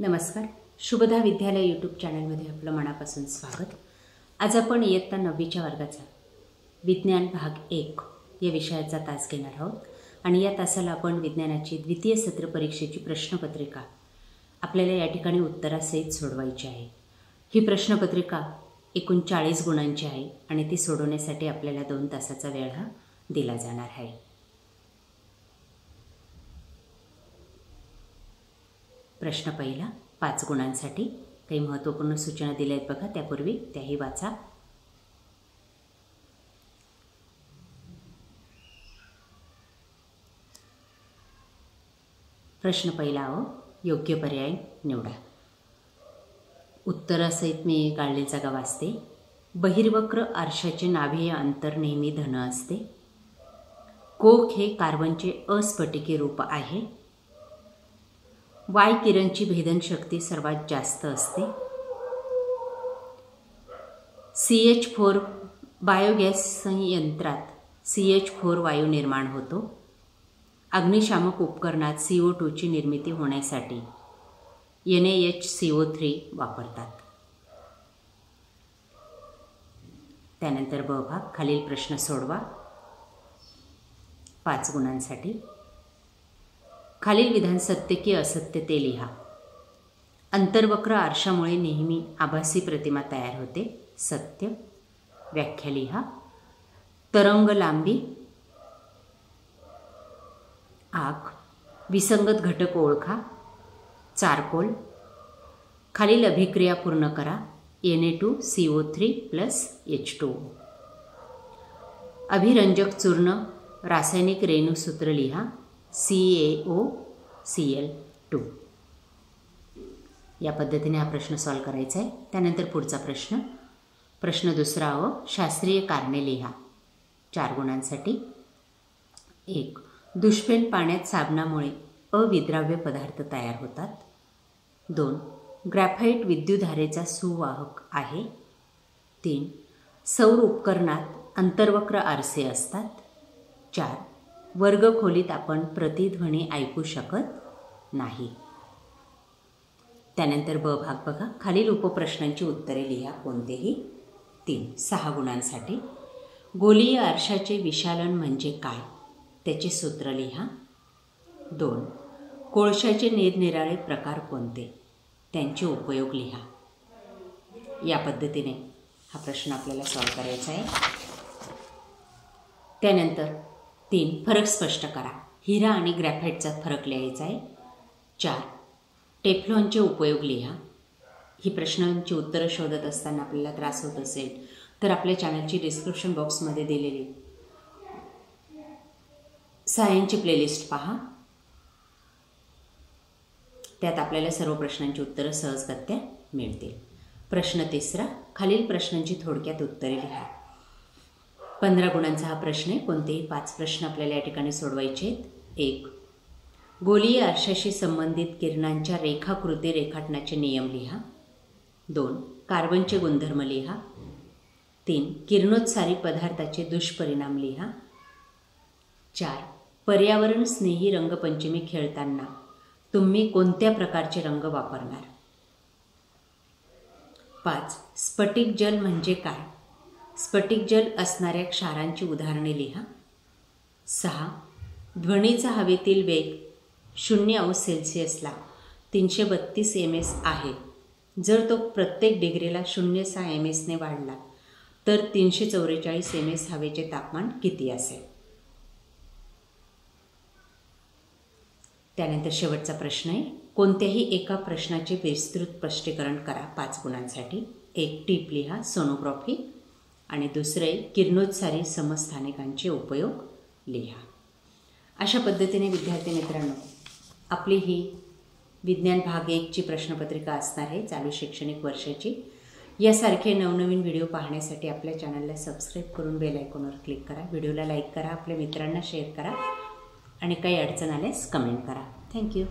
नमस्कार. शुभदा विद्यालय यूट्यूब चॅनलमध्ये आपलं मनापासून स्वागत. आज आपण इयत्ता 9वीच्या वर्गाचा विज्ञान भाग 1 या विषयाचा तास घेणार आहोत आणि या तासाला आपण विज्ञानाची द्वितीय सत्र परीक्षेची प्रश्नपत्रिका आपल्याला या ठिकाणी उत्तरासहित सोडवायची आहे. ही प्रश्नपत्रिका एकूण 40 गुणांची आहे आणि ती सोडवण्यासाठी आपल्याला 2 तासाचा वेळ हा दिला जाणार आहे. प्रश्न पहिला 5 गुणांसाठी. काही महत्त्वपूर्ण सूचना दिल्या आहेत बघा, त्यापूर्वी त्याही वाचा. प्रश्न पहिला योग्य पर्याय निवडा. उत्तरासहित मी काढलेली जागा वाचते. बहिर्वक्र आरशाचे नाभीय अंतर नेहमी धन असते. कोक हे कार्बनचे अस्फटिकी रूप आहे. वाय किरणची भेदन शक्ती सर्वात जास्त असते. CH4 बायोगॅस संयंत्रात CH4 वायू निर्माण होतो. अग्निशामक उपकरणात CO2ची निर्मिती होण्यासाठी NaHCO3 वापरतात. त्यानंतर ब भाग. खालील प्रश्न सोडवा 5 गुणांसाठी. खालील विधान सत्य की असत्य ते लिहा. अंतर्वक्र आरशामुळे नेहमी आभासी प्रतिमा तयार होते. सत्य. व्याख्या लिहा. तरंग लांबी. आग. विसंगत घटक ओळखा. चारकोल. खालील अभिक्रिया पूर्ण करा. Na2CO3 + H2O. अभिरंजक चूर्ण. रासायनिक रेणुसूत्र लिहा. CaOCl2. या पद्धतीने हा प्रश्न सॉल्व करायचा आहे. त्यानंतर पुढचा प्रश्न. प्रश्न दुसरा शास्त्रीय कारणे लिहा 4 गुणांसाठी. 1. दुष्पेन पाण्यात साबणामुळे अविद्राव्य पदार्थ तयार होतात. 2. ग्रॅफाइट विद्युतधारेचा सुवाहक आहे. 3. सौर उपकरणात अंतर्वक्र आरसे असतात. 4. वर्गखोलीत आपण प्रतिध्वनी ऐकू शकत नाही. त्यानंतर ब भाग बघा. खालील उपप्रश्नांची उत्तरे लिहा कोणतेही 3. 6 गुणांसाठी. गोलीय आरशाचे विशालन म्हणजे काय, त्याचे सूत्र लिहा. 2. कोळशाचे निरनिराळे प्रकार कोणते, त्यांचे उपयोग लिहा. या पद्धतीने हा प्रश्न आपल्याला सॉल्व करायचा आहे. त्यानंतर 3. फरक स्पष्ट करा. हिरा आणि ग्रॅफाइटचा फरक लिहायचा आहे. 4. टेफ्लॉनचे उपयोग लिहा. ही प्रश्नांची उत्तरं शोधत असताना आपल्याला त्रास होत असेल तर आपल्या चॅनलची डिस्क्रिप्शन बॉक्समध्ये दिलेली सायन्सची प्लेलिस्ट पहा. त्यात आपल्याला सर्व प्रश्नांची उत्तरं सहजगत्या मिळतील. प्रश्न तिसरा. खालील प्रश्नांची थोडक्यात उत्तरे लिहा. 15 गुणांचा हा प्रश्न आहे. कोणतेही 5 प्रश्न आपल्याला या ठिकाणी सोडवायचे आहेत. 1. गोलीय आरशाशी संबंधित किरणांच्या रेखाकृती रेखाटनाचे नियम लिहा. 2. कार्बनचे गुणधर्म लिहा. 3. किरणोत्सारी पदार्थाचे दुष्परिणाम लिहा. 4. पर्यावरण स्नेही रंगपंचमी खेळताना तुम्ही कोणत्या प्रकारचे रंग वापरणार. 5. स्फटिक जल म्हणजे काय, स्फटिक जल असणाऱ्या क्षारांची उदाहरणे लिहा. 6. ध्वनीचा हवेतील वेग 0°C 332 ms आहे. जर तो प्रत्येक डिग्रीला 0.6 ms ने वाढला तर 344 ms हवेचे तापमान किती असेल. त्यानंतर शेवटचा प्रश्न आहे. कोणत्याही एका प्रश्नाचे विस्तृत स्पष्टीकरण करा 5 गुणांसाठी. 1. टीप लिहा. सोनोग्राफी. आणि दुसरे किरणोत्सारी समस्थानिकांचे उपयोग लिहा. अशा पद्धतीने विद्यार्थी मित्रांनो आपली ही विज्ञान भाग 1ची प्रश्नपत्रिका असणार आहे चालू शैक्षणिक वर्षाची. यासारखे नवनवीन व्हिडिओ पाहण्यासाठी आपल्या चॅनलला सबस्क्राईब करून बेल आयकॉनवर क्लिक करा. व्हिडिओला लाईक करा. आपल्या मित्रांना शेअर करा आणि काही अडचण आल्यास कमेंट करा. थँक्यू.